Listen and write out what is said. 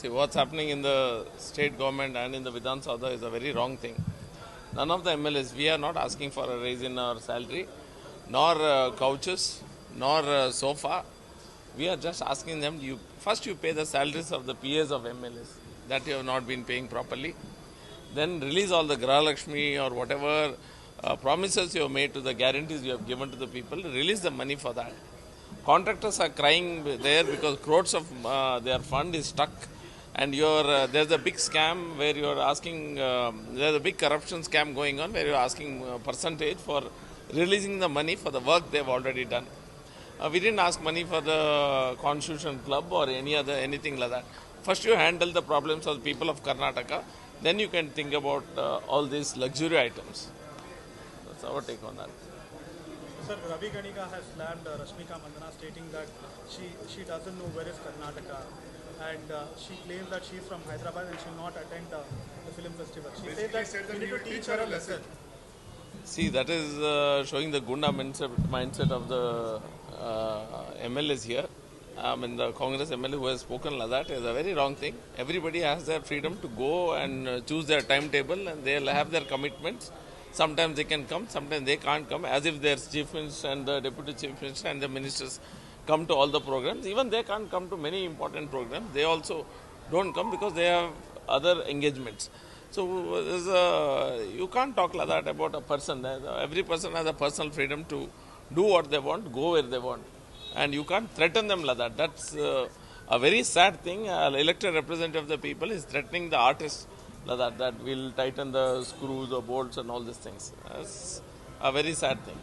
See, what's happening in the state government and in the Vidhan Sabha is a very wrong thing. None of the MLAs, we are not asking for a raise in our salary, nor couches, nor sofa. We are just asking them, first you pay the salaries of the PAs of MLAs that you have not been paying properly. Then release all the Graha Lakshmi or whatever promises you have made to the guarantees you have given to the people. Release the money for that. Contractors are crying there because crores of their fund is stuck, and there's a big scam where you are asking. There's a big corruption scam going on where you are asking percentage for releasing the money for the work they've already done. We didn't ask money for the Constitution Club or anything like that. First, you handle the problems of the people of Karnataka, then you can think about all these luxury items. That's our take on that. Sir, Ravi Ganika has slammed Rashmika Mandana, stating that she doesn't know where is Karnataka, and she claims that she's from Hyderabad and she'll not attend the film festival. She said that we need to teach her a lesson. See, that is showing the Gunda mindset of the MLAs here. The Congress MLA who has spoken like that is a very wrong thing. Everybody has their freedom to go and choose their timetable, and they'll have their commitments. Sometimes they can come, sometimes they can't come, as if their chief minister and the deputy chief minister and the ministers come to all the programs. Even they can't come to many important programs. They also don't come because they have other engagements. So you can't talk like that about a person. Every person has a personal freedom to do what they want, go where they want. And you can't threaten them like that. That's a very sad thing. An elected representative of the people is threatening the artists like that will tighten the screws or bolts and all these things. That's a very sad thing.